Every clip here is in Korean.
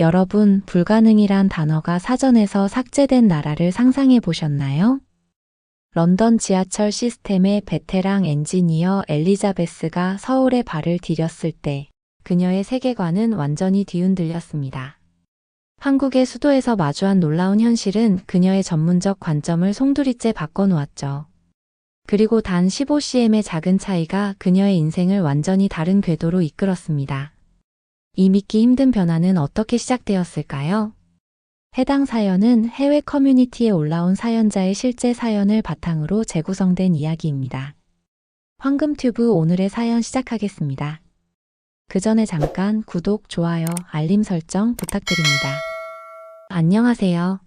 여러분, 불가능이란 단어가 사전에서 삭제된 나라를 상상해 보셨나요? 런던 지하철 시스템의 베테랑 엔지니어 엘리자베스가 서울에 발을 디뎠을 때 그녀의 세계관은 완전히 뒤흔들렸습니다. 한국의 수도에서 마주한 놀라운 현실은 그녀의 전문적 관점을 송두리째 바꿔놓았죠. 그리고 단 15cm의 작은 차이가 그녀의 인생을 완전히 다른 궤도로 이끌었습니다. 이 믿기 힘든 변화는 어떻게 시작되었을까요? 해당 사연은 해외 커뮤니티에 올라온 사연자의 실제 사연을 바탕으로 재구성된 이야기입니다. 황금튜브 오늘의 사연 시작하겠습니다. 그 전에 잠깐 구독, 좋아요, 알림 설정 부탁드립니다. 안녕하세요.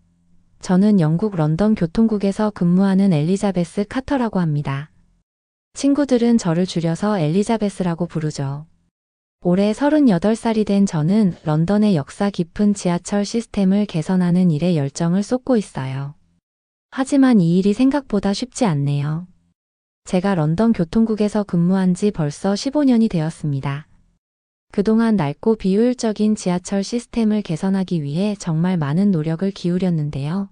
저는 영국 런던 교통국에서 근무하는 엘리자베스 카터라고 합니다. 친구들은 저를 줄여서 엘리자베스라고 부르죠. 올해 38살이 된 저는 런던의 역사 깊은 지하철 시스템을 개선하는 일에 열정을 쏟고 있어요. 하지만 이 일이 생각보다 쉽지 않네요. 제가 런던 교통국에서 근무한 지 벌써 15년이 되었습니다. 그동안 낡고 비효율적인 지하철 시스템을 개선하기 위해 정말 많은 노력을 기울였는데요.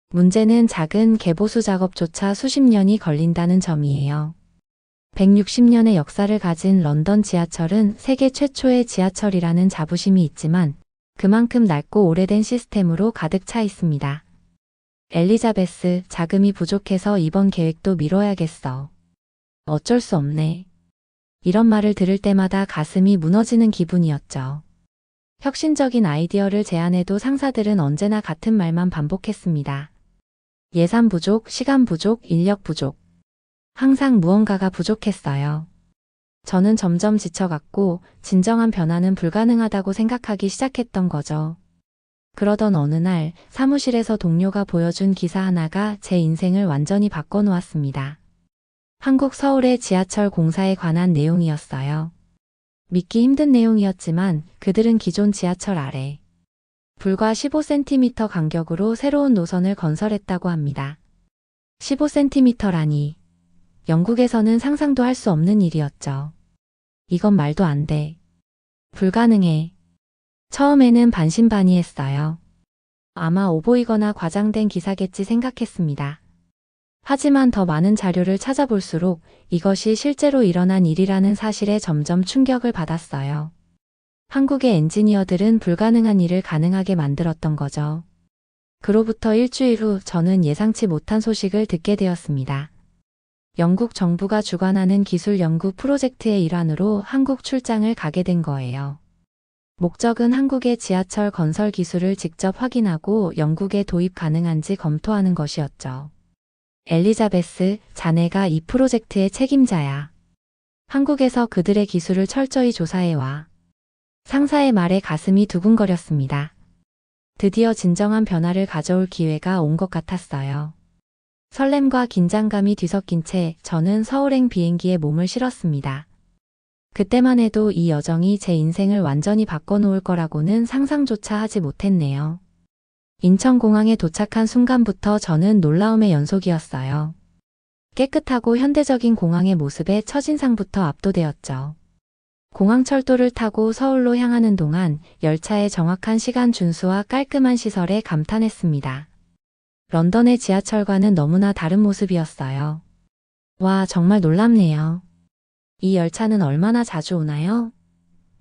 문제는 작은 개보수 작업조차 수십 년이 걸린다는 점이에요. 160년의 역사를 가진 런던 지하철은 세계 최초의 지하철이라는 자부심이 있지만 그만큼 낡고 오래된 시스템으로 가득 차 있습니다. 엘리자베스, 자금이 부족해서 이번 계획도 미뤄야겠어. 어쩔 수 없네. 이런 말을 들을 때마다 가슴이 무너지는 기분이었죠. 혁신적인 아이디어를 제안해도 상사들은 언제나 같은 말만 반복했습니다. 예산 부족, 시간 부족, 인력 부족. 항상 무언가가 부족했어요. 저는 점점 지쳐갔고 진정한 변화는 불가능하다고 생각하기 시작했던 거죠. 그러던 어느 날 사무실에서 동료가 보여준 기사 하나가 제 인생을 완전히 바꿔놓았습니다. 한국 서울의 지하철 공사에 관한 내용이었어요. 믿기 힘든 내용이었지만 그들은 기존 지하철 아래 불과 15cm 간격으로 새로운 노선을 건설했다고 합니다. 15cm라니. 영국에서는 상상도 할 수 없는 일이었죠. 이건 말도 안 돼. 불가능해. 처음에는 반신반의했어요. 아마 오보이거나 과장된 기사겠지 생각했습니다. 하지만 더 많은 자료를 찾아볼수록 이것이 실제로 일어난 일이라는 사실에 점점 충격을 받았어요. 한국의 엔지니어들은 불가능한 일을 가능하게 만들었던 거죠. 그로부터 일주일 후 저는 예상치 못한 소식을 듣게 되었습니다. 영국 정부가 주관하는 기술 연구 프로젝트의 일환으로 한국 출장을 가게 된 거예요. 목적은 한국의 지하철 건설 기술을 직접 확인하고 영국에 도입 가능한지 검토하는 것이었죠. 엘리자베스, 자네가 이 프로젝트의 책임자야. 한국에서 그들의 기술을 철저히 조사해와. 상사의 말에 가슴이 두근거렸습니다. 드디어 진정한 변화를 가져올 기회가 온 것 같았어요. 설렘과 긴장감이 뒤섞인 채 저는 서울행 비행기에 몸을 실었습니다. 그때만 해도 이 여정이 제 인생을 완전히 바꿔놓을 거라고는 상상조차 하지 못했네요. 인천공항에 도착한 순간부터 저는 놀라움의 연속이었어요. 깨끗하고 현대적인 공항의 모습에 첫인상부터 압도되었죠. 공항철도를 타고 서울로 향하는 동안 열차의 정확한 시간 준수와 깔끔한 시설에 감탄했습니다. 런던의 지하철과는 너무나 다른 모습이었어요. 와, 정말 놀랍네요. 이 열차는 얼마나 자주 오나요?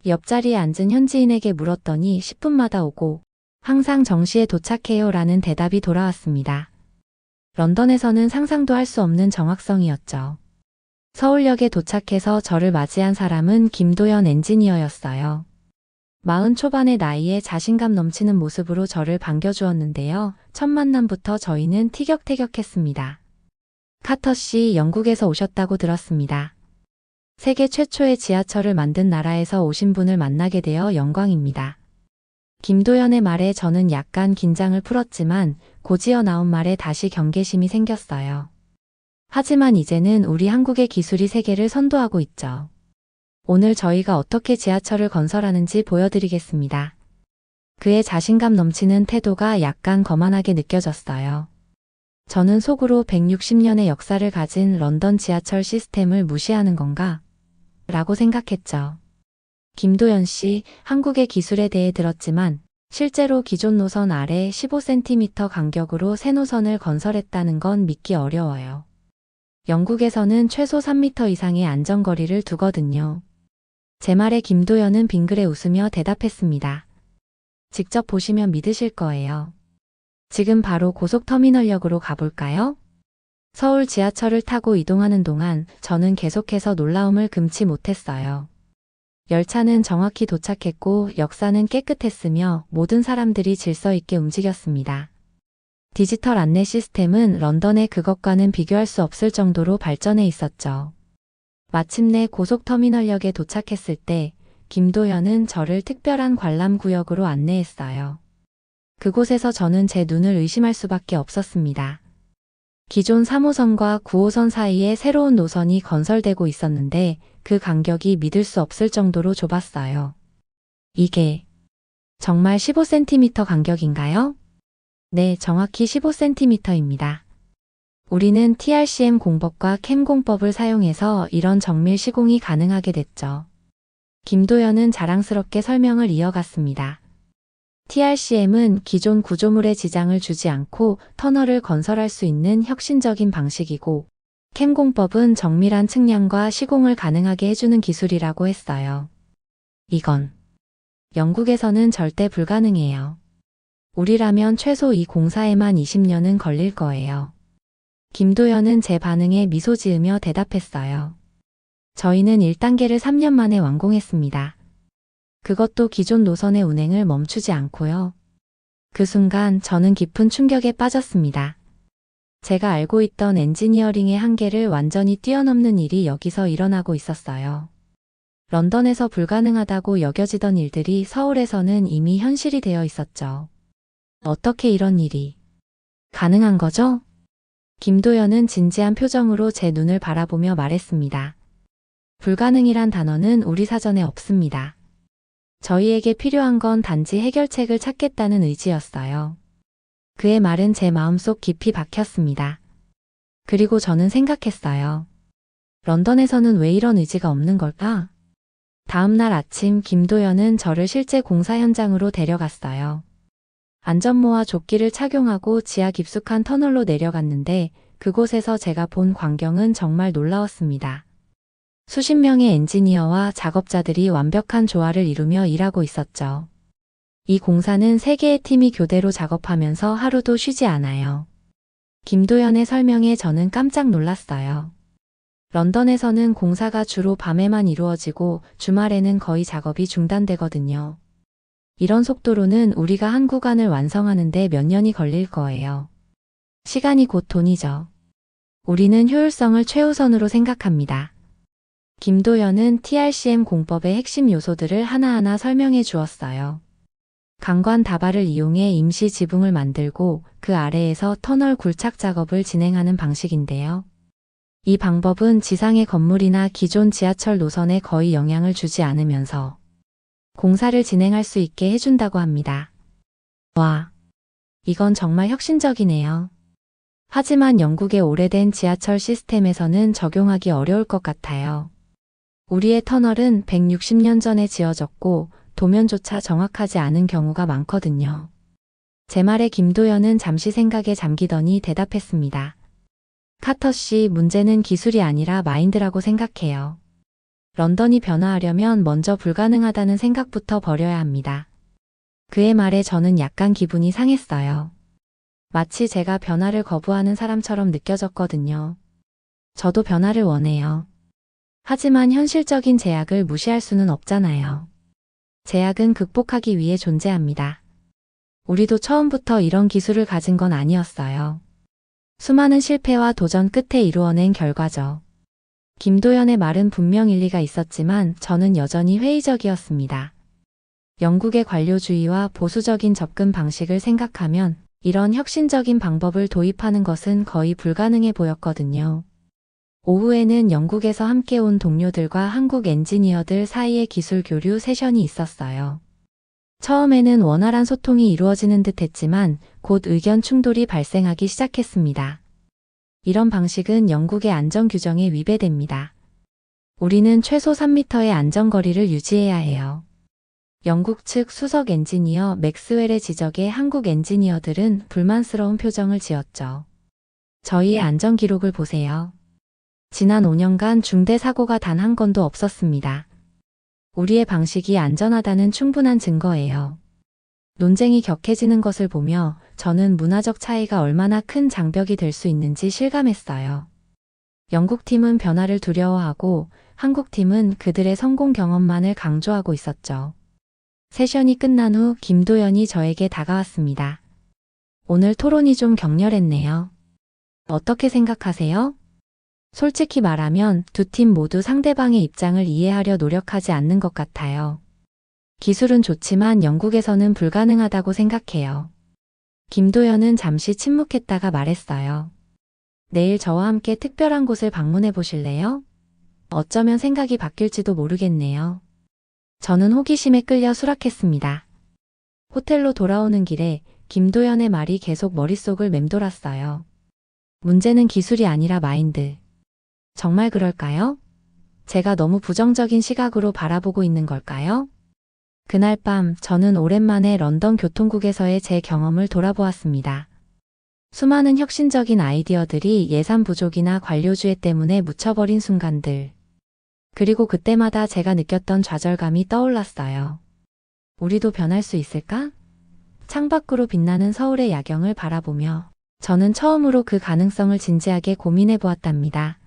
옆자리에 앉은 현지인에게 물었더니 10분마다 오고 항상 정시에 도착해요 라는 대답이 돌아왔습니다. 런던에서는 상상도 할 수 없는 정확성이었죠. 서울역에 도착해서 저를 맞이한 사람은 김도연 엔지니어였어요. 40 초반의 나이에 자신감 넘치는 모습으로 저를 반겨주었는데요. 첫 만남부터 저희는 티격태격했습니다. 카터 씨, 영국에서 오셨다고 들었습니다. 세계 최초의 지하철을 만든 나라에서 오신 분을 만나게 되어 영광입니다. 김도연의 말에 저는 약간 긴장을 풀었지만 고지어 나온 말에 다시 경계심이 생겼어요. 하지만 이제는 우리 한국의 기술이 세계를 선도하고 있죠. 오늘 저희가 어떻게 지하철을 건설하는지 보여드리겠습니다. 그의 자신감 넘치는 태도가 약간 거만하게 느껴졌어요. 저는 속으로 160년의 역사를 가진 런던 지하철 시스템을 무시하는 건가? 라고 생각했죠. 김도연 씨, 한국의 기술에 대해 들었지만 실제로 기존 노선 아래 15cm 간격으로 새 노선을 건설했다는 건 믿기 어려워요. 영국에서는 최소 3m 이상의 안전거리를 두거든요. 제 말에 김도연은 빙그레 웃으며 대답했습니다. 직접 보시면 믿으실 거예요. 지금 바로 고속터미널역으로 가볼까요? 서울 지하철을 타고 이동하는 동안 저는 계속해서 놀라움을 금치 못했어요. 열차는 정확히 도착했고 역사는 깨끗했으며 모든 사람들이 질서 있게 움직였습니다. 디지털 안내 시스템은 런던의 그것과는 비교할 수 없을 정도로 발전해 있었죠. 마침내 고속터미널역에 도착했을 때 김도연은 저를 특별한 관람구역으로 안내했어요. 그곳에서 저는 제 눈을 의심할 수밖에 없었습니다. 기존 3호선과 9호선 사이에 새로운 노선이 건설되고 있었는데 그 간격이 믿을 수 없을 정도로 좁았어요. 이게 정말 15cm 간격인가요? 네, 정확히 15cm입니다. 우리는 TRCM 공법과 캠 공법을 사용해서 이런 정밀 시공이 가능하게 됐죠. 김도연은 자랑스럽게 설명을 이어갔습니다. TRCM은 기존 구조물에 지장을 주지 않고 터널을 건설할 수 있는 혁신적인 방식이고, 캠 공법은 정밀한 측량과 시공을 가능하게 해주는 기술이라고 했어요. 이건 영국에서는 절대 불가능해요. 우리라면 최소 이 공사에만 20년은 걸릴 거예요. 김도연은 제 반응에 미소 지으며 대답했어요. 저희는 1단계를 3년 만에 완공했습니다. 그것도 기존 노선의 운행을 멈추지 않고요. 그 순간 저는 깊은 충격에 빠졌습니다. 제가 알고 있던 엔지니어링의 한계를 완전히 뛰어넘는 일이 여기서 일어나고 있었어요. 런던에서 불가능하다고 여겨지던 일들이 서울에서는 이미 현실이 되어 있었죠. 어떻게 이런 일이 가능한 거죠? 김도연은 진지한 표정으로 제 눈을 바라보며 말했습니다. 불가능이란 단어는 우리 사전에 없습니다. 저희에게 필요한 건 단지 해결책을 찾겠다는 의지였어요. 그의 말은 제 마음속 깊이 박혔습니다. 그리고 저는 생각했어요. 런던에서는 왜 이런 의지가 없는 걸까? 다음 날 아침 김도연은 저를 실제 공사 현장으로 데려갔어요. 안전모와 조끼를 착용하고 지하 깊숙한 터널로 내려갔는데 그곳에서 제가 본 광경은 정말 놀라웠습니다. 수십 명의 엔지니어와 작업자들이 완벽한 조화를 이루며 일하고 있었죠. 이 공사는 3개의 팀이 교대로 작업하면서 하루도 쉬지 않아요. 김도연의 설명에 저는 깜짝 놀랐어요. 런던에서는 공사가 주로 밤에만 이루어지고 주말에는 거의 작업이 중단되거든요. 이런 속도로는 우리가 한 구간을 완성하는데 몇 년이 걸릴 거예요. 시간이 곧 돈이죠. 우리는 효율성을 최우선으로 생각합니다. 김도연은 TRCM 공법의 핵심 요소들을 하나하나 설명해 주었어요. 강관 다발을 이용해 임시 지붕을 만들고 그 아래에서 터널 굴착 작업을 진행하는 방식인데요. 이 방법은 지상의 건물이나 기존 지하철 노선에 거의 영향을 주지 않으면서 공사를 진행할 수 있게 해준다고 합니다. 와, 이건 정말 혁신적이네요. 하지만 영국의 오래된 지하철 시스템에서는 적용하기 어려울 것 같아요. 우리의 터널은 160년 전에 지어졌고 도면조차 정확하지 않은 경우가 많거든요. 제 말에 김도연은 잠시 생각에 잠기더니 대답했습니다. 카터 씨, 문제는 기술이 아니라 마인드라고 생각해요. 런던이 변화하려면 먼저 불가능하다는 생각부터 버려야 합니다. 그의 말에 저는 약간 기분이 상했어요. 마치 제가 변화를 거부하는 사람처럼 느껴졌거든요. 저도 변화를 원해요. 하지만 현실적인 제약을 무시할 수는 없잖아요. 제약은 극복하기 위해 존재합니다. 우리도 처음부터 이런 기술을 가진 건 아니었어요. 수많은 실패와 도전 끝에 이루어낸 결과죠. 김도연의 말은 분명 일리가 있었지만 저는 여전히 회의적이었습니다. 영국의 관료주의와 보수적인 접근 방식을 생각하면 이런 혁신적인 방법을 도입하는 것은 거의 불가능해 보였거든요. 오후에는 영국에서 함께 온 동료들과 한국 엔지니어들 사이의 기술 교류 세션이 있었어요. 처음에는 원활한 소통이 이루어지는 듯 했지만 곧 의견 충돌이 발생하기 시작했습니다. 이런 방식은 영국의 안전 규정에 위배됩니다. 우리는 최소 3m의 안전거리를 유지해야 해요. 영국 측 수석 엔지니어 맥스웰의 지적에 한국 엔지니어들은 불만스러운 표정을 지었죠. 저희의 안전 기록을 보세요. 지난 5년간 중대 사고가 단 한 건도 없었습니다. 우리의 방식이 안전하다는 충분한 증거예요. 논쟁이 격해지는 것을 보며 저는 문화적 차이가 얼마나 큰 장벽이 될 수 있는지 실감했어요. 영국 팀은 변화를 두려워하고 한국 팀은 그들의 성공 경험만을 강조하고 있었죠. 세션이 끝난 후 김도연이 저에게 다가왔습니다. 오늘 토론이 좀 격렬했네요. 어떻게 생각하세요? 솔직히 말하면 두 팀 모두 상대방의 입장을 이해하려 노력하지 않는 것 같아요. 기술은 좋지만 영국에서는 불가능하다고 생각해요. 김도연은 잠시 침묵했다가 말했어요. 내일 저와 함께 특별한 곳을 방문해 보실래요? 어쩌면 생각이 바뀔지도 모르겠네요. 저는 호기심에 끌려 수락했습니다. 호텔로 돌아오는 길에 김도연의 말이 계속 머릿속을 맴돌았어요. 문제는 기술이 아니라 마인드. 정말 그럴까요? 제가 너무 부정적인 시각으로 바라보고 있는 걸까요? 그날 밤 저는 오랜만에 런던 교통국에서의 제 경험을 돌아보았습니다. 수많은 혁신적인 아이디어들이 예산 부족이나 관료주의 때문에 묻혀버린 순간들. 그리고 그때마다 제가 느꼈던 좌절감이 떠올랐어요. 우리도 변할 수 있을까? 창밖으로 빛나는 서울의 야경을 바라보며 저는 처음으로 그 가능성을 진지하게 고민해 보았답니다.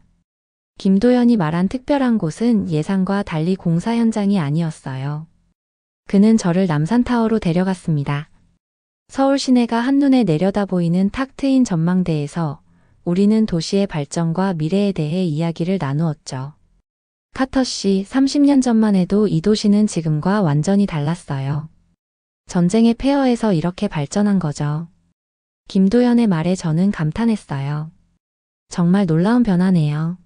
김도연이 말한 특별한 곳은 예상과 달리 공사 현장이 아니었어요. 그는 저를 남산타워로 데려갔습니다. 서울 시내가 한눈에 내려다 보이는 탁 트인 전망대에서 우리는 도시의 발전과 미래에 대해 이야기를 나누었죠. 카터 씨, 30년 전만 해도 이 도시는 지금과 완전히 달랐어요. 전쟁의 폐허에서 이렇게 발전한 거죠. 김도연의 말에 저는 감탄했어요. 정말 놀라운 변화네요.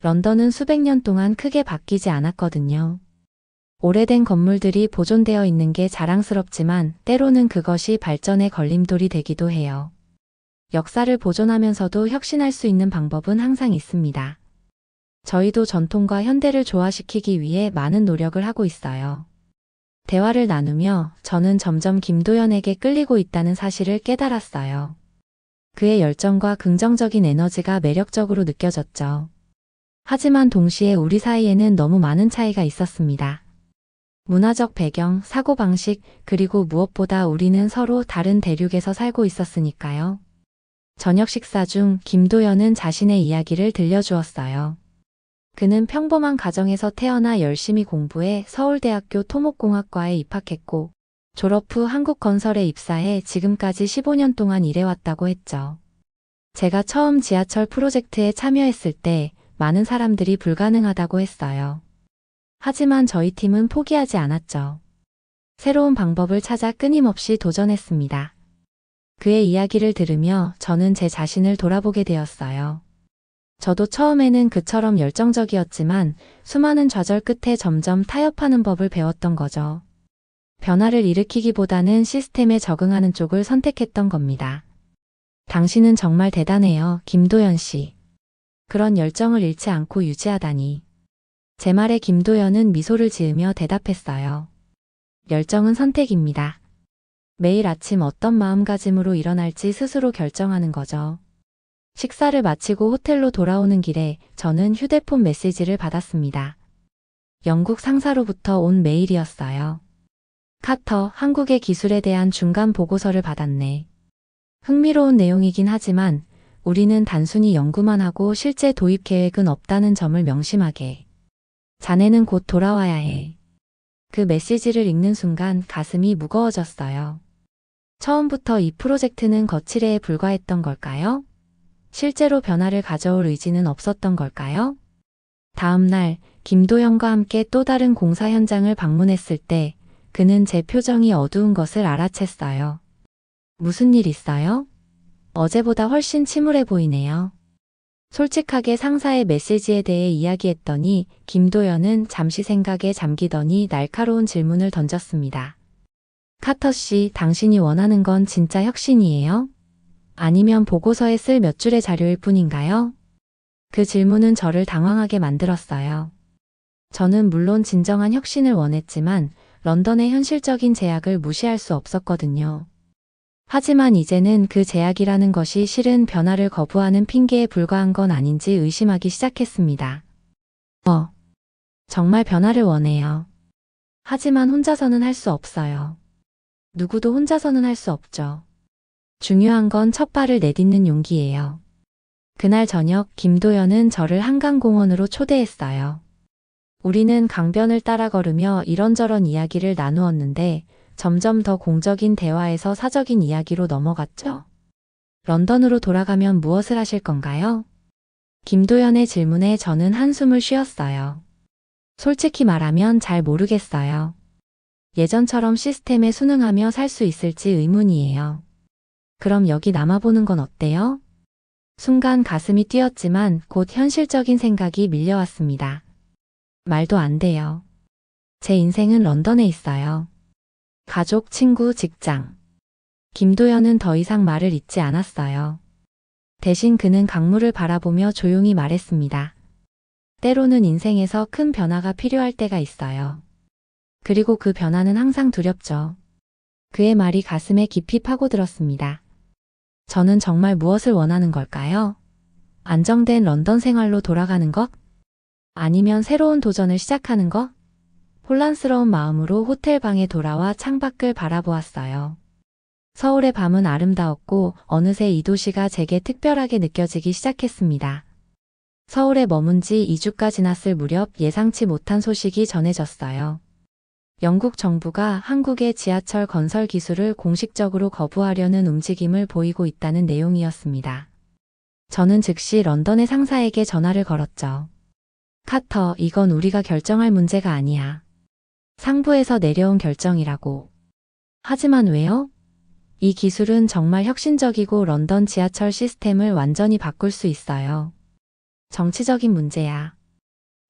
런던은 수백 년 동안 크게 바뀌지 않았거든요. 오래된 건물들이 보존되어 있는 게 자랑스럽지만 때로는 그것이 발전의 걸림돌이 되기도 해요. 역사를 보존하면서도 혁신할 수 있는 방법은 항상 있습니다. 저희도 전통과 현대를 조화시키기 위해 많은 노력을 하고 있어요. 대화를 나누며 저는 점점 김도연에게 끌리고 있다는 사실을 깨달았어요. 그의 열정과 긍정적인 에너지가 매력적으로 느껴졌죠. 하지만 동시에 우리 사이에는 너무 많은 차이가 있었습니다. 문화적 배경, 사고방식, 그리고 무엇보다 우리는 서로 다른 대륙에서 살고 있었으니까요. 저녁 식사 중 김도연은 자신의 이야기를 들려주었어요. 그는 평범한 가정에서 태어나 열심히 공부해 서울대학교 토목공학과에 입학했고 졸업 후 한국건설에 입사해 지금까지 15년 동안 일해왔다고 했죠. 제가 처음 지하철 프로젝트에 참여했을 때 많은 사람들이 불가능하다고 했어요. 하지만 저희 팀은 포기하지 않았죠. 새로운 방법을 찾아 끊임없이 도전했습니다. 그의 이야기를 들으며 저는 제 자신을 돌아보게 되었어요. 저도 처음에는 그처럼 열정적이었지만 수많은 좌절 끝에 점점 타협하는 법을 배웠던 거죠. 변화를 일으키기보다는 시스템에 적응하는 쪽을 선택했던 겁니다. 당신은 정말 대단해요, 김도연 씨. 그런 열정을 잃지 않고 유지하다니. 제 말에 김도연은 미소를 지으며 대답했어요. 열정은 선택입니다. 매일 아침 어떤 마음가짐으로 일어날지 스스로 결정하는 거죠. 식사를 마치고 호텔로 돌아오는 길에 저는 휴대폰 메시지를 받았습니다. 영국 상사로부터 온 메일이었어요. 카터, 한국의 기술에 대한 중간 보고서를 받았네. 흥미로운 내용이긴 하지만 우리는 단순히 연구만 하고 실제 도입 계획은 없다는 점을 명심하게. 자네는 곧 돌아와야 해. 그 메시지를 읽는 순간 가슴이 무거워졌어요. 처음부터 이 프로젝트는 거칠애에 불과했던 걸까요? 실제로 변화를 가져올 의지는 없었던 걸까요? 다음 날 김도연과 함께 또 다른 공사 현장을 방문했을 때 그는 제 표정이 어두운 것을 알아챘어요. 무슨 일 있어요? 어제보다 훨씬 침울해 보이네요. 솔직하게 상사의 메시지에 대해 이야기했더니 김도연은 잠시 생각에 잠기더니 날카로운 질문을 던졌습니다. 카터 씨, 당신이 원하는 건 진짜 혁신이에요? 아니면 보고서에 쓸 몇 줄의 자료일 뿐인가요? 그 질문은 저를 당황하게 만들었어요. 저는 물론 진정한 혁신을 원했지만 런던의 현실적인 제약을 무시할 수 없었거든요. 하지만 이제는 그 제약이라는 것이 실은 변화를 거부하는 핑계에 불과한 건 아닌지 의심하기 시작했습니다. 정말 변화를 원해요. 하지만 혼자서는 할 수 없어요. 누구도 혼자서는 할 수 없죠. 중요한 건 첫 발을 내딛는 용기예요. 그날 저녁 김도연은 저를 한강공원으로 초대했어요. 우리는 강변을 따라 걸으며 이런저런 이야기를 나누었는데 점점 더 공적인 대화에서 사적인 이야기로 넘어갔죠. 런던으로 돌아가면 무엇을 하실 건가요? 김도연의 질문에 저는 한숨을 쉬었어요. 솔직히 말하면 잘 모르겠어요. 예전처럼 시스템에 순응하며 살 수 있을지 의문이에요. 그럼 여기 남아보는 건 어때요? 순간 가슴이 뛰었지만 곧 현실적인 생각이 밀려왔습니다. 말도 안 돼요. 제 인생은 런던에 있어요. 가족, 친구, 직장. 김도연은 더 이상 말을 잇지 않았어요. 대신 그는 강물을 바라보며 조용히 말했습니다. 때로는 인생에서 큰 변화가 필요할 때가 있어요. 그리고 그 변화는 항상 두렵죠. 그의 말이 가슴에 깊이 파고들었습니다. 저는 정말 무엇을 원하는 걸까요? 안정된 런던 생활로 돌아가는 것? 아니면 새로운 도전을 시작하는 것? 혼란스러운 마음으로 호텔 방에 돌아와 창밖을 바라보았어요. 서울의 밤은 아름다웠고 어느새 이 도시가 제게 특별하게 느껴지기 시작했습니다. 서울에 머문 지 2주가 지났을 무렵 예상치 못한 소식이 전해졌어요. 영국 정부가 한국의 지하철 건설 기술을 공식적으로 거부하려는 움직임을 보이고 있다는 내용이었습니다. 저는 즉시 런던의 상사에게 전화를 걸었죠. 카터, 이건 우리가 결정할 문제가 아니야. 상부에서 내려온 결정이라고. 하지만 왜요? 이 기술은 정말 혁신적이고 런던 지하철 시스템을 완전히 바꿀 수 있어요. 정치적인 문제야.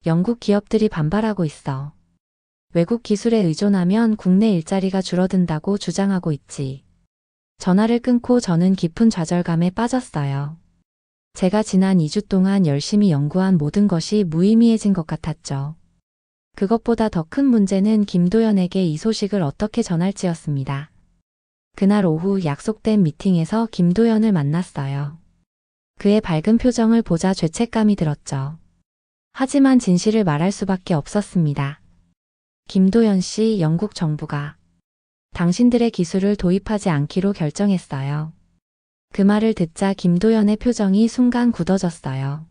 영국 기업들이 반발하고 있어. 외국 기술에 의존하면 국내 일자리가 줄어든다고 주장하고 있지. 전화를 끊고 저는 깊은 좌절감에 빠졌어요. 제가 지난 2주 동안 열심히 연구한 모든 것이 무의미해진 것 같았죠. 그것보다 더 큰 문제는 김도연에게 이 소식을 어떻게 전할지였습니다. 그날 오후 약속된 미팅에서 김도연을 만났어요. 그의 밝은 표정을 보자 죄책감이 들었죠. 하지만 진실을 말할 수밖에 없었습니다. 김도연 씨, 영국 정부가 당신들의 기술을 도입하지 않기로 결정했어요. 그 말을 듣자 김도연의 표정이 순간 굳어졌어요.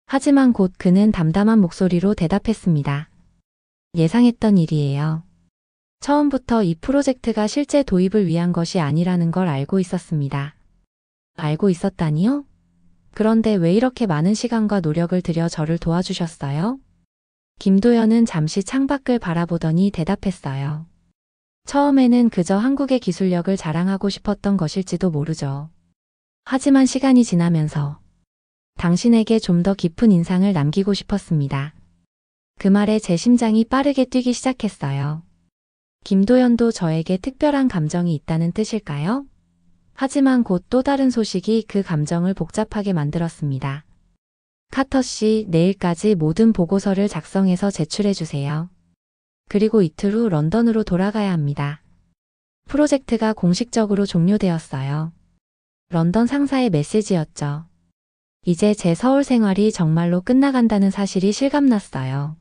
하지만 곧 그는 담담한 목소리로 대답했습니다. 예상했던 일이에요. 처음부터 이 프로젝트가 실제 도입을 위한 것이 아니라는 걸 알고 있었습니다. 알고 있었다니요? 그런데 왜 이렇게 많은 시간과 노력을 들여 저를 도와주셨어요? 김도연은 잠시 창밖을 바라보더니 대답했어요. 처음에는 그저 한국의 기술력을 자랑하고 싶었던 것일지도 모르죠. 하지만 시간이 지나면서 당신에게 좀 더 깊은 인상을 남기고 싶었습니다. 그 말에 제 심장이 빠르게 뛰기 시작했어요. 김도연도 저에게 특별한 감정이 있다는 뜻일까요? 하지만 곧 또 다른 소식이 그 감정을 복잡하게 만들었습니다. 카터 씨, 내일까지 모든 보고서를 작성해서 제출해 주세요. 그리고 이틀 후 런던으로 돌아가야 합니다. 프로젝트가 공식적으로 종료되었어요. 런던 상사의 메시지였죠. 이제 제 서울 생활이 정말로 끝나간다는 사실이 실감났어요.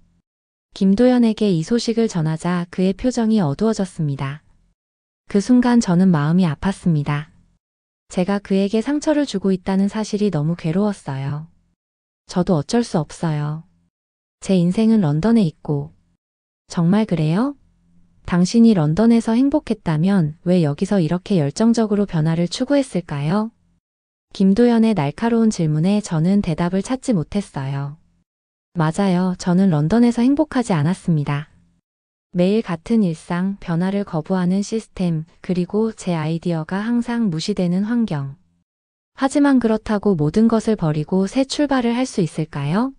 김도연에게 이 소식을 전하자 그의 표정이 어두워졌습니다. 그 순간 저는 마음이 아팠습니다. 제가 그에게 상처를 주고 있다는 사실이 너무 괴로웠어요. 저도 어쩔 수 없어요. 제 인생은 런던에 있고. 정말 그래요? 당신이 런던에서 행복했다면 왜 여기서 이렇게 열정적으로 변화를 추구했을까요? 김도연의 날카로운 질문에 저는 대답을 찾지 못했어요. 맞아요. 저는 런던에서 행복하지 않았습니다. 매일 같은 일상, 변화를 거부하는 시스템, 그리고 제 아이디어가 항상 무시되는 환경. 하지만 그렇다고 모든 것을 버리고 새 출발을 할 수 있을까요?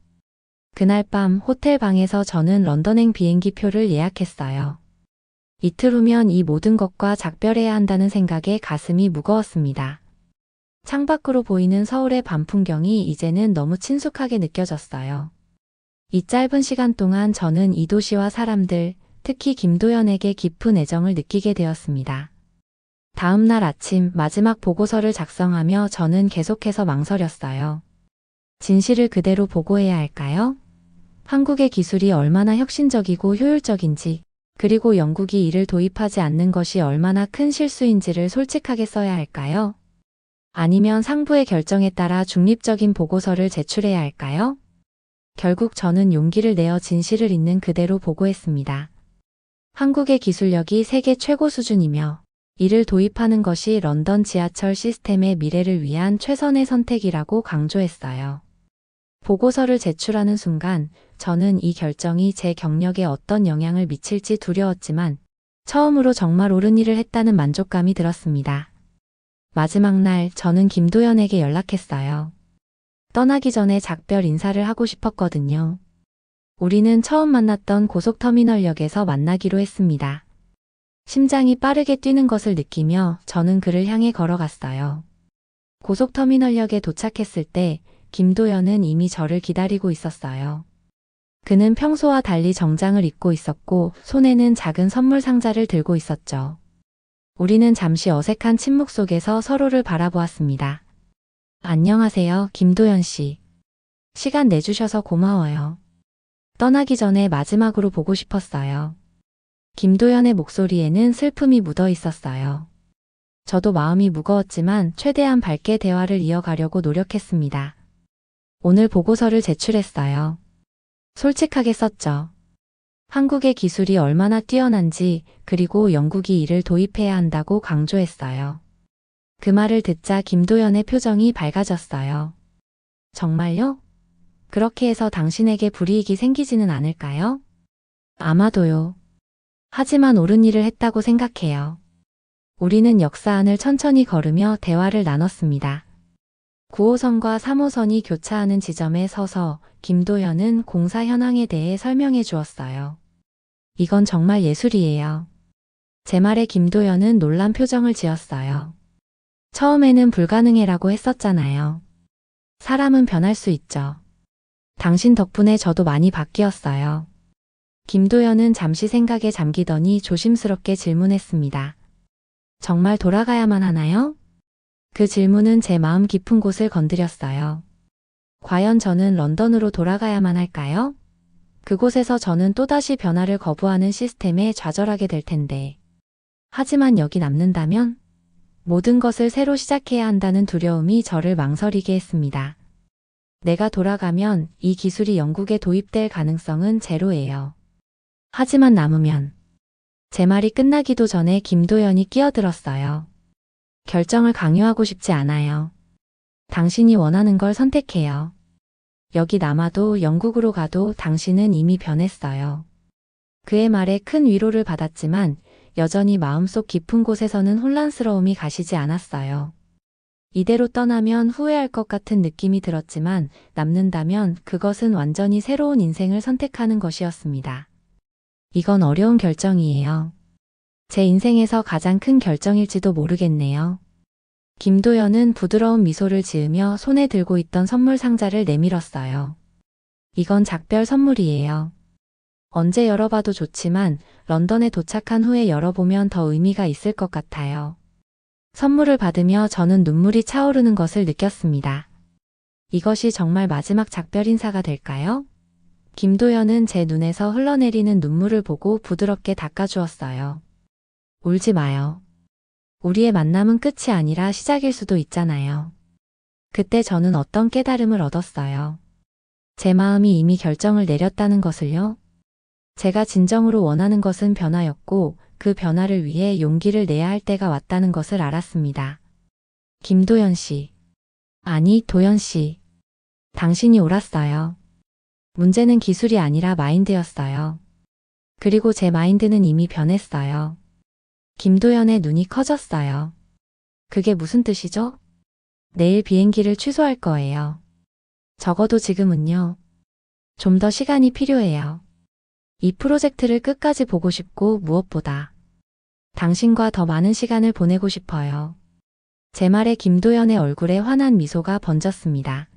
그날 밤 호텔 방에서 저는 런던행 비행기 표를 예약했어요. 이틀 후면 이 모든 것과 작별해야 한다는 생각에 가슴이 무거웠습니다. 창밖으로 보이는 서울의 밤 풍경이 이제는 너무 친숙하게 느껴졌어요. 이 짧은 시간 동안 저는 이 도시와 사람들, 특히 김도연에게 깊은 애정을 느끼게 되었습니다. 다음 날 아침 마지막 보고서를 작성하며 저는 계속해서 망설였어요. 진실을 그대로 보고해야 할까요? 한국의 기술이 얼마나 혁신적이고 효율적인지, 그리고 영국이 이를 도입하지 않는 것이 얼마나 큰 실수인지를 솔직하게 써야 할까요? 아니면 상부의 결정에 따라 중립적인 보고서를 제출해야 할까요? 결국 저는 용기를 내어 진실을 있는 그대로 보고했습니다. 한국의 기술력이 세계 최고 수준이며 이를 도입하는 것이 런던 지하철 시스템의 미래를 위한 최선의 선택이라고 강조했어요. 보고서를 제출하는 순간 저는 이 결정이 제 경력에 어떤 영향을 미칠지 두려웠지만 처음으로 정말 옳은 일을 했다는 만족감이 들었습니다. 마지막 날 저는 김도연에게 연락했어요. 떠나기 전에 작별 인사를 하고 싶었거든요. 우리는 처음 만났던 고속터미널역에서 만나기로 했습니다. 심장이 빠르게 뛰는 것을 느끼며 저는 그를 향해 걸어갔어요. 고속터미널역에 도착했을 때 김도연은 이미 저를 기다리고 있었어요. 그는 평소와 달리 정장을 입고 있었고 손에는 작은 선물 상자를 들고 있었죠. 우리는 잠시 어색한 침묵 속에서 서로를 바라보았습니다. 안녕하세요, 김도연 씨. 시간 내주셔서 고마워요. 떠나기 전에 마지막으로 보고 싶었어요. 김도연의 목소리에는 슬픔이 묻어 있었어요. 저도 마음이 무거웠지만 최대한 밝게 대화를 이어가려고 노력했습니다. 오늘 보고서를 제출했어요. 솔직하게 썼죠. 한국의 기술이 얼마나 뛰어난지, 그리고 영국이 이를 도입해야 한다고 강조했어요. 그 말을 듣자 김도연의 표정이 밝아졌어요. 정말요? 그렇게 해서 당신에게 불이익이 생기지는 않을까요? 아마도요. 하지만 옳은 일을 했다고 생각해요. 우리는 역사 안을 천천히 걸으며 대화를 나눴습니다. 9호선과 3호선이 교차하는 지점에 서서 김도연은 공사 현황에 대해 설명해 주었어요. 이건 정말 예술이에요. 제 말에 김도연은 놀란 표정을 지었어요. 처음에는 불가능해라고 했었잖아요. 사람은 변할 수 있죠. 당신 덕분에 저도 많이 바뀌었어요. 김도연은 잠시 생각에 잠기더니 조심스럽게 질문했습니다. 정말 돌아가야만 하나요? 그 질문은 제 마음 깊은 곳을 건드렸어요. 과연 저는 런던으로 돌아가야만 할까요? 그곳에서 저는 또다시 변화를 거부하는 시스템에 좌절하게 될 텐데. 하지만 여기 남는다면? 모든 것을 새로 시작해야 한다는 두려움이 저를 망설이게 했습니다. 내가 돌아가면 이 기술이 영국에 도입될 가능성은 제로예요. 하지만 남으면. 제 말이 끝나기도 전에 김도연이 끼어들었어요. 결정을 강요하고 싶지 않아요. 당신이 원하는 걸 선택해요. 여기 남아도 영국으로 가도 당신은 이미 변했어요. 그의 말에 큰 위로를 받았지만 여전히 마음속 깊은 곳에서는 혼란스러움이 가시지 않았어요. 이대로 떠나면 후회할 것 같은 느낌이 들었지만 남는다면 그것은 완전히 새로운 인생을 선택하는 것이었습니다. 이건 어려운 결정이에요. 제 인생에서 가장 큰 결정일지도 모르겠네요. 김도연은 부드러운 미소를 지으며 손에 들고 있던 선물 상자를 내밀었어요. 이건 작별 선물이에요. 언제 열어봐도 좋지만 런던에 도착한 후에 열어보면 더 의미가 있을 것 같아요. 선물을 받으며 저는 눈물이 차오르는 것을 느꼈습니다. 이것이 정말 마지막 작별 인사가 될까요? 김도연은 제 눈에서 흘러내리는 눈물을 보고 부드럽게 닦아주었어요. 울지 마요. 우리의 만남은 끝이 아니라 시작일 수도 있잖아요. 그때 저는 어떤 깨달음을 얻었어요. 제 마음이 이미 결정을 내렸다는 것을요. 제가 진정으로 원하는 것은 변화였고 그 변화를 위해 용기를 내야 할 때가 왔다는 것을 알았습니다. 김도연 씨. 아니, 도연 씨. 당신이 옳았어요. 문제는 기술이 아니라 마인드였어요. 그리고 제 마인드는 이미 변했어요. 김도연의 눈이 커졌어요. 그게 무슨 뜻이죠? 내일 비행기를 취소할 거예요. 적어도 지금은요. 좀 더 시간이 필요해요. 이 프로젝트를 끝까지 보고 싶고 무엇보다 당신과 더 많은 시간을 보내고 싶어요. 제 말에 김도연의 얼굴에 환한 미소가 번졌습니다.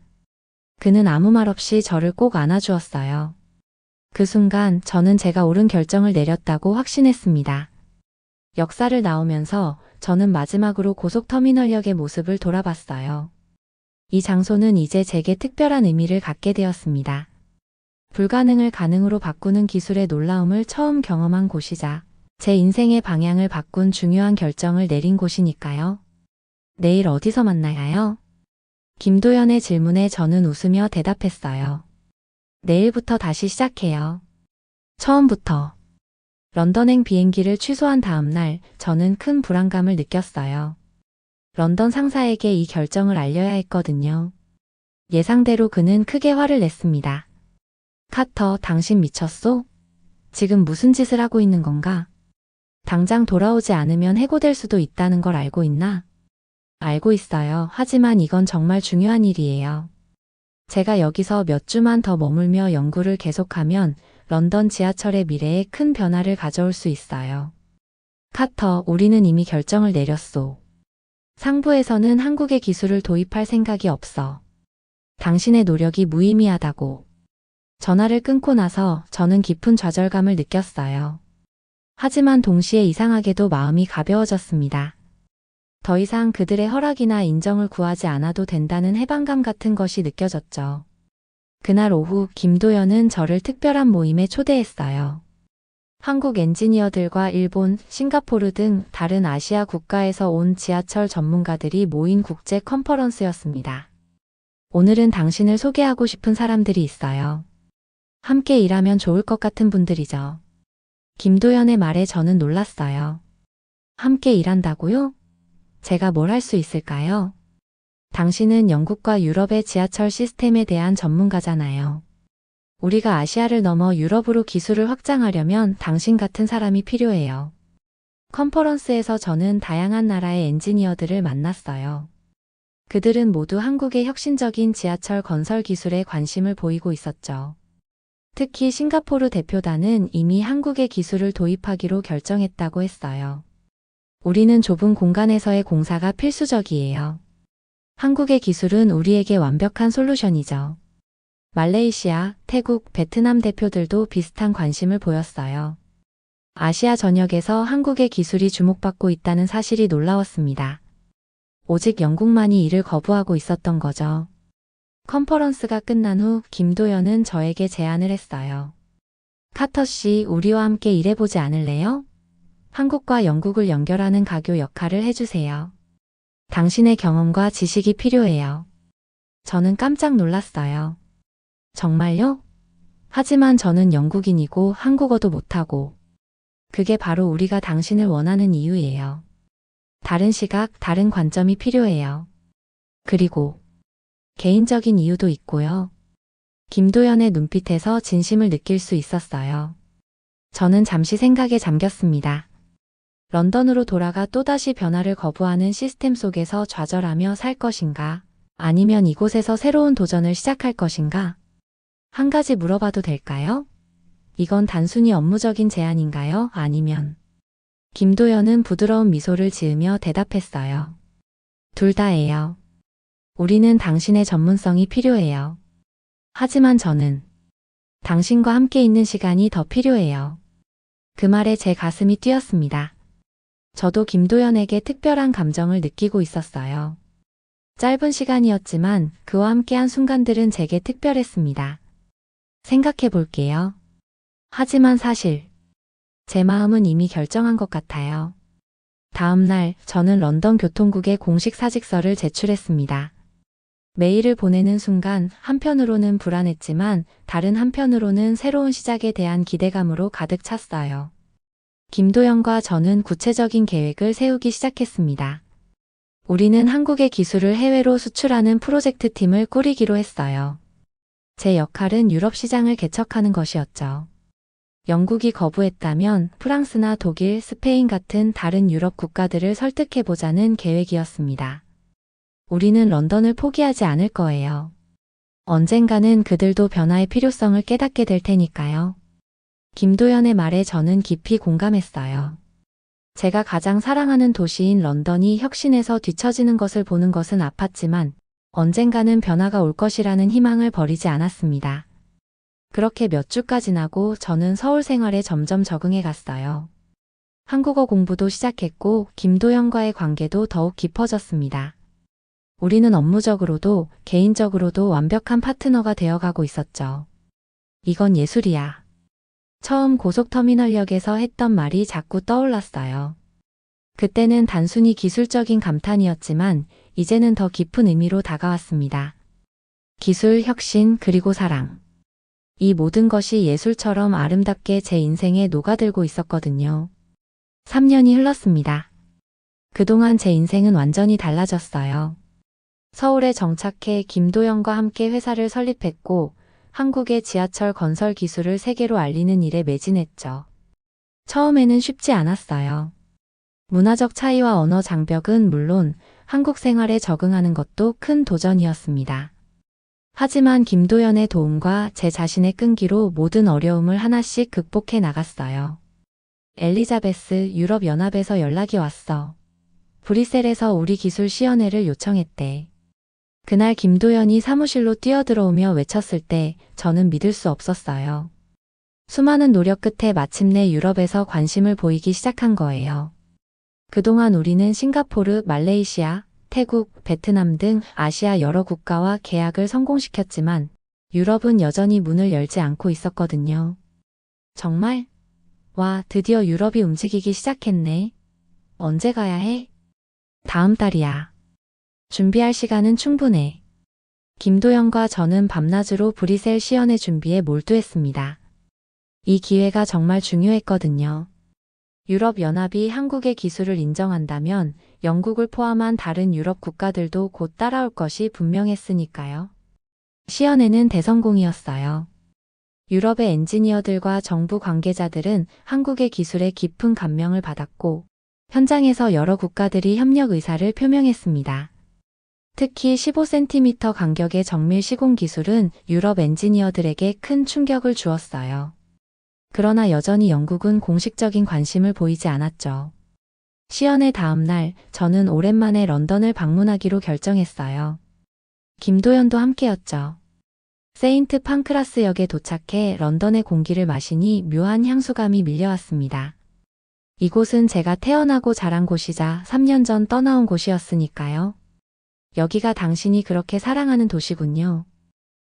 그는 아무 말 없이 저를 꼭 안아주었어요. 그 순간 저는 제가 옳은 결정을 내렸다고 확신했습니다. 역사를 나오면서 저는 마지막으로 고속터미널역의 모습을 돌아봤어요. 이 장소는 이제 제게 특별한 의미를 갖게 되었습니다. 불가능을 가능으로 바꾸는 기술의 놀라움을 처음 경험한 곳이자 제 인생의 방향을 바꾼 중요한 결정을 내린 곳이니까요. 내일 어디서 만나요? 김도연의 질문에 저는 웃으며 대답했어요. 내일부터 다시 시작해요. 처음부터. 런던행 비행기를 취소한 다음 날 저는 큰 불안감을 느꼈어요. 런던 상사에게 이 결정을 알려야 했거든요. 예상대로 그는 크게 화를 냈습니다. 카터, 당신 미쳤소? 지금 무슨 짓을 하고 있는 건가? 당장 돌아오지 않으면 해고될 수도 있다는 걸 알고 있나? 알고 있어요. 하지만 이건 정말 중요한 일이에요. 제가 여기서 몇 주만 더 머물며 연구를 계속하면 런던 지하철의 미래에 큰 변화를 가져올 수 있어요. 카터, 우리는 이미 결정을 내렸소. 상부에서는 한국의 기술을 도입할 생각이 없어. 당신의 노력이 무의미하다고. 전화를 끊고 나서 저는 깊은 좌절감을 느꼈어요. 하지만 동시에 이상하게도 마음이 가벼워졌습니다. 더 이상 그들의 허락이나 인정을 구하지 않아도 된다는 해방감 같은 것이 느껴졌죠. 그날 오후 김도연은 저를 특별한 모임에 초대했어요. 한국 엔지니어들과 일본, 싱가포르 등 다른 아시아 국가에서 온 지하철 전문가들이 모인 국제 컨퍼런스였습니다. 오늘은 당신을 소개하고 싶은 사람들이 있어요. 함께 일하면 좋을 것 같은 분들이죠. 김도연의 말에 저는 놀랐어요. 함께 일한다고요? 제가 뭘 할 수 있을까요? 당신은 영국과 유럽의 지하철 시스템에 대한 전문가잖아요. 우리가 아시아를 넘어 유럽으로 기술을 확장하려면 당신 같은 사람이 필요해요. 컨퍼런스에서 저는 다양한 나라의 엔지니어들을 만났어요. 그들은 모두 한국의 혁신적인 지하철 건설 기술에 관심을 보이고 있었죠. 특히 싱가포르 대표단은 이미 한국의 기술을 도입하기로 결정했다고 했어요. 우리는 좁은 공간에서의 공사가 필수적이에요. 한국의 기술은 우리에게 완벽한 솔루션이죠. 말레이시아, 태국, 베트남 대표들도 비슷한 관심을 보였어요. 아시아 전역에서 한국의 기술이 주목받고 있다는 사실이 놀라웠습니다. 오직 영국만이 이를 거부하고 있었던 거죠. 컨퍼런스가 끝난 후 김도연은 저에게 제안을 했어요. 카터 씨, 우리와 함께 일해보지 않을래요? 한국과 영국을 연결하는 가교 역할을 해주세요. 당신의 경험과 지식이 필요해요. 저는 깜짝 놀랐어요. 정말요? 하지만 저는 영국인이고 한국어도 못하고. 그게 바로 우리가 당신을 원하는 이유예요. 다른 시각, 다른 관점이 필요해요. 그리고 개인적인 이유도 있고요. 김도연의 눈빛에서 진심을 느낄 수 있었어요. 저는 잠시 생각에 잠겼습니다. 런던으로 돌아가 또다시 변화를 거부하는 시스템 속에서 좌절하며 살 것인가? 아니면 이곳에서 새로운 도전을 시작할 것인가? 한 가지 물어봐도 될까요? 이건 단순히 업무적인 제안인가요? 아니면? 김도연은 부드러운 미소를 지으며 대답했어요. 둘 다예요. 우리는 당신의 전문성이 필요해요. 하지만 저는 당신과 함께 있는 시간이 더 필요해요. 그 말에 제 가슴이 뛰었습니다. 저도 김도연에게 특별한 감정을 느끼고 있었어요. 짧은 시간이었지만 그와 함께한 순간들은 제게 특별했습니다. 생각해 볼게요. 하지만 사실 제 마음은 이미 결정한 것 같아요. 다음 날 저는 런던 교통국에 공식 사직서를 제출했습니다. 메일을 보내는 순간 한편으로는 불안했지만 다른 한편으로는 새로운 시작에 대한 기대감으로 가득 찼어요. 김도연과 저는 구체적인 계획을 세우기 시작했습니다. 우리는 한국의 기술을 해외로 수출하는 프로젝트 팀을 꾸리기로 했어요. 제 역할은 유럽 시장을 개척하는 것이었죠. 영국이 거부했다면 프랑스나 독일, 스페인 같은 다른 유럽 국가들을 설득해보자는 계획이었습니다. 우리는 런던을 포기하지 않을 거예요. 언젠가는 그들도 변화의 필요성을 깨닫게 될 테니까요. 김도연의 말에 저는 깊이 공감했어요. 제가 가장 사랑하는 도시인 런던이 혁신에서 뒤처지는 것을 보는 것은 아팠지만 언젠가는 변화가 올 것이라는 희망을 버리지 않았습니다. 그렇게 몇 주가 지나고 저는 서울 생활에 점점 적응해 갔어요. 한국어 공부도 시작했고 김도연과의 관계도 더욱 깊어졌습니다. 우리는 업무적으로도 개인적으로도 완벽한 파트너가 되어가고 있었죠. 이건 예술이야. 처음 고속터미널역에서 했던 말이 자꾸 떠올랐어요. 그때는 단순히 기술적인 감탄이었지만 이제는 더 깊은 의미로 다가왔습니다. 기술, 혁신, 그리고 사랑. 이 모든 것이 예술처럼 아름답게 제 인생에 녹아들고 있었거든요. 3년이 흘렀습니다. 그동안 제 인생은 완전히 달라졌어요. 서울에 정착해 김도연과 함께 회사를 설립했고 한국의 지하철 건설 기술을 세계로 알리는 일에 매진했죠. 처음에는 쉽지 않았어요. 문화적 차이와 언어 장벽은 물론 한국 생활에 적응하는 것도 큰 도전이었습니다. 하지만 김도연의 도움과 제 자신의 끈기로 모든 어려움을 하나씩 극복해 나갔어요. 엘리자베스, 유럽연합에서 연락이 왔어. 브뤼셀에서 우리 기술 시연회를 요청했대. 그날 김도연이 사무실로 뛰어들어오며 외쳤을 때 저는 믿을 수 없었어요. 수많은 노력 끝에 마침내 유럽에서 관심을 보이기 시작한 거예요. 그동안 우리는 싱가포르, 말레이시아, 태국, 베트남 등 아시아 여러 국가와 계약을 성공시켰지만 유럽은 여전히 문을 열지 않고 있었거든요. 정말? 와, 드디어 유럽이 움직이기 시작했네. 언제 가야 해? 다음 달이야. 준비할 시간은 충분해. 김도연과 저는 밤낮으로 브뤼셀 시연회 준비에 몰두했습니다. 이 기회가 정말 중요했거든요. 유럽연합이 한국의 기술을 인정한다면 영국을 포함한 다른 유럽 국가들도 곧 따라올 것이 분명했으니까요. 시연회는 대성공이었어요. 유럽의 엔지니어들과 정부 관계자들은 한국의 기술에 깊은 감명을 받았고 현장에서 여러 국가들이 협력 의사를 표명했습니다. 특히 15cm 간격의 정밀 시공 기술은 유럽 엔지니어들에게 큰 충격을 주었어요. 그러나 여전히 영국은 공식적인 관심을 보이지 않았죠. 시연회 다음 날 저는 오랜만에 런던을 방문하기로 결정했어요. 김도연도 함께였죠. 세인트 판크라스 역에 도착해 런던의 공기를 마시니 묘한 향수감이 밀려왔습니다. 이곳은 제가 태어나고 자란 곳이자 3년 전 떠나온 곳이었으니까요. 여기가 당신이 그렇게 사랑하는 도시군요.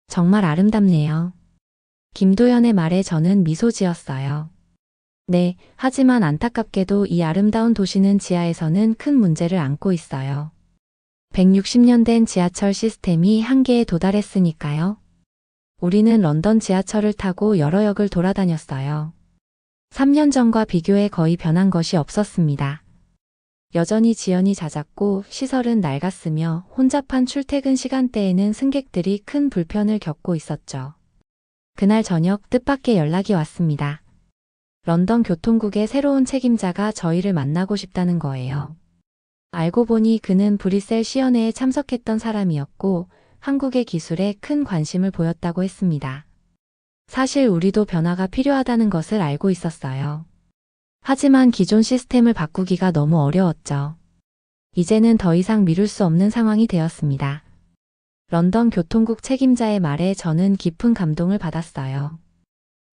정말 아름답네요. 김도연의 말에 저는 미소 지었어요. 네, 하지만 안타깝게도 이 아름다운 도시는 지하에서는 큰 문제를 안고 있어요. 160년 된 지하철 시스템이 한계에 도달했으니까요. 우리는 런던 지하철을 타고 여러 역을 돌아다녔어요. 3년 전과 비교해 거의 변한 것이 없었습니다. 여전히 지연이 잦았고 시설은 낡았으며 혼잡한 출퇴근 시간대에는 승객들이 큰 불편을 겪고 있었죠. 그날 저녁 뜻밖의 연락이 왔습니다. 런던 교통국의 새로운 책임자가 저희를 만나고 싶다는 거예요. 알고 보니 그는 브뤼셀 시연회에 참석했던 사람이었고 한국의 기술에 큰 관심을 보였다고 했습니다. 사실 우리도 변화가 필요하다는 것을 알고 있었어요. 하지만 기존 시스템을 바꾸기가 너무 어려웠죠. 이제는 더 이상 미룰 수 없는 상황이 되었습니다. 런던 교통국 책임자의 말에 저는 깊은 감동을 받았어요.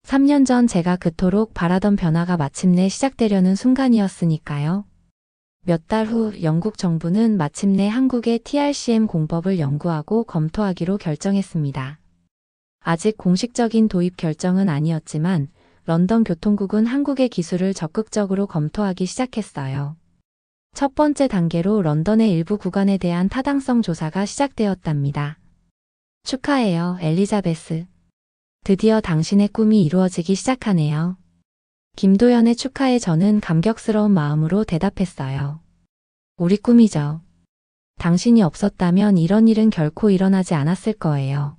3년 전 제가 그토록 바라던 변화가 마침내 시작되려는 순간이었으니까요. 몇 달 후 영국 정부는 마침내 한국의 TRCM 공법을 연구하고 검토하기로 결정했습니다. 아직 공식적인 도입 결정은 아니었지만 런던 교통국은 한국의 기술을 적극적으로 검토하기 시작했어요. 첫 번째 단계로 런던의 일부 구간에 대한 타당성 조사가 시작되었답니다. 축하해요, 엘리자베스. 드디어 당신의 꿈이 이루어지기 시작하네요. 김도연의 축하에 저는 감격스러운 마음으로 대답했어요. 우리 꿈이죠. 당신이 없었다면 이런 일은 결코 일어나지 않았을 거예요.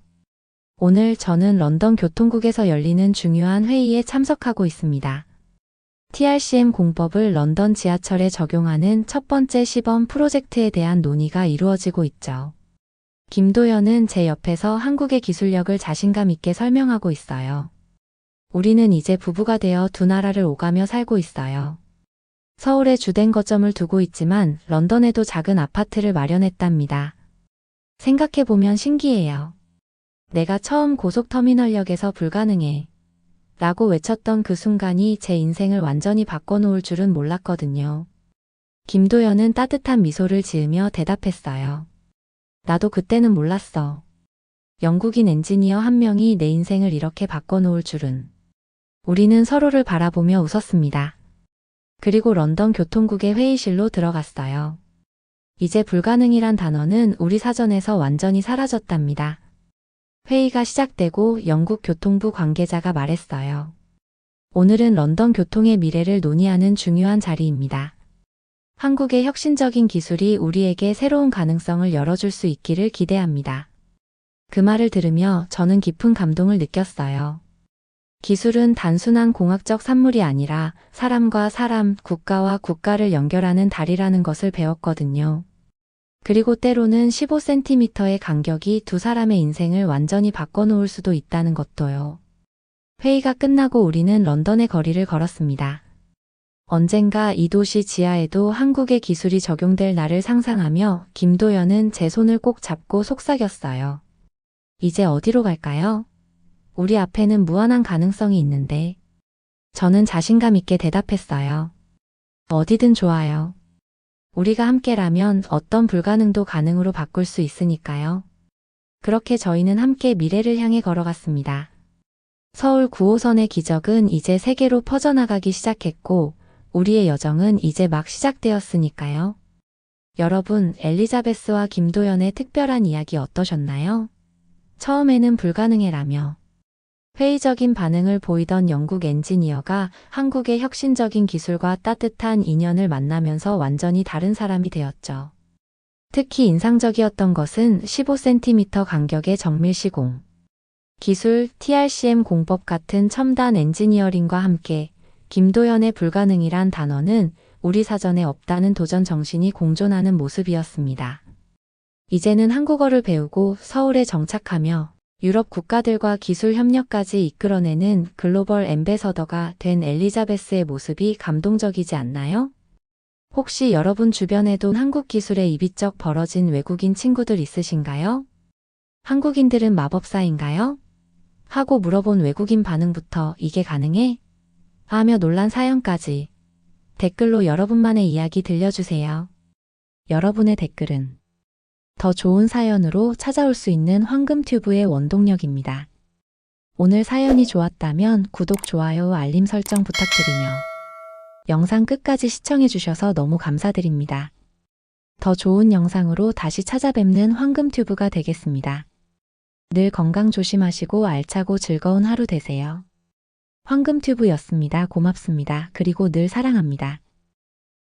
오늘 저는 런던 교통국에서 열리는 중요한 회의에 참석하고 있습니다. TRCM 공법을 런던 지하철에 적용하는 첫 번째 시범 프로젝트에 대한 논의가 이루어지고 있죠. 김도연은 제 옆에서 한국의 기술력을 자신감 있게 설명하고 있어요. 우리는 이제 부부가 되어 두 나라를 오가며 살고 있어요. 서울에 주된 거점을 두고 있지만 런던에도 작은 아파트를 마련했답니다. 생각해보면 신기해요. 내가 처음 고속터미널역에서 불가능해 라고 외쳤던 그 순간이 제 인생을 완전히 바꿔놓을 줄은 몰랐거든요. 김도연은 따뜻한 미소를 지으며 대답했어요. 나도 그때는 몰랐어. 영국인 엔지니어 한 명이 내 인생을 이렇게 바꿔놓을 줄은. 우리는 서로를 바라보며 웃었습니다. 그리고 런던 교통국의 회의실로 들어갔어요. 이제 불가능이란 단어는 우리 사전에서 완전히 사라졌답니다. 회의가 시작되고 영국 교통부 관계자가 말했어요. 오늘은 런던 교통의 미래를 논의하는 중요한 자리입니다. 한국의 혁신적인 기술이 우리에게 새로운 가능성을 열어줄 수 있기를 기대합니다. 그 말을 들으며 저는 깊은 감동을 느꼈어요. 기술은 단순한 공학적 산물이 아니라 사람과 사람, 국가와 국가를 연결하는 다리라는 것을 배웠거든요. 그리고 때로는 15cm의 간격이 두 사람의 인생을 완전히 바꿔놓을 수도 있다는 것도요. 회의가 끝나고 우리는 런던의 거리를 걸었습니다. 언젠가 이 도시 지하에도 한국의 기술이 적용될 날을 상상하며 김도연은 제 손을 꼭 잡고 속삭였어요. 이제 어디로 갈까요? 우리 앞에는 무한한 가능성이 있는데. 저는 자신감 있게 대답했어요. 어디든 좋아요. 우리가 함께라면 어떤 불가능도 가능으로 바꿀 수 있으니까요. 그렇게 저희는 함께 미래를 향해 걸어갔습니다. 서울 9호선의 기적은 이제 세계로 퍼져나가기 시작했고 우리의 여정은 이제 막 시작되었으니까요. 여러분, 엘리자베스와 김도연의 특별한 이야기 어떠셨나요? 처음에는 불가능해라며 회의적인 반응을 보이던 영국 엔지니어가 한국의 혁신적인 기술과 따뜻한 인연을 만나면서 완전히 다른 사람이 되었죠. 특히 인상적이었던 것은 15cm 간격의 정밀 시공. 기술, TRCM 공법 같은 첨단 엔지니어링과 함께 김도연의 불가능이란 단어는 우리 사전에 없다는 도전 정신이 공존하는 모습이었습니다. 이제는 한국어를 배우고 서울에 정착하며 유럽 국가들과 기술 협력까지 이끌어내는 글로벌 앰베서더가 된 엘리자베스의 모습이 감동적이지 않나요? 혹시 여러분 주변에도 한국 기술에 이비적 벌어진 외국인 친구들 있으신가요? 한국인들은 마법사인가요? 하고 물어본 외국인 반응부터 이게 가능해? 하며 놀란 사연까지 댓글로 여러분만의 이야기 들려주세요. 여러분의 댓글은 더 좋은 사연으로 찾아올 수 있는 황금튜브의 원동력입니다. 오늘 사연이 좋았다면 구독, 좋아요, 알림 설정 부탁드리며 영상 끝까지 시청해주셔서 너무 감사드립니다. 더 좋은 영상으로 다시 찾아뵙는 황금튜브가 되겠습니다. 늘 건강 조심하시고 알차고 즐거운 하루 되세요. 황금튜브였습니다. 고맙습니다. 그리고 늘 사랑합니다.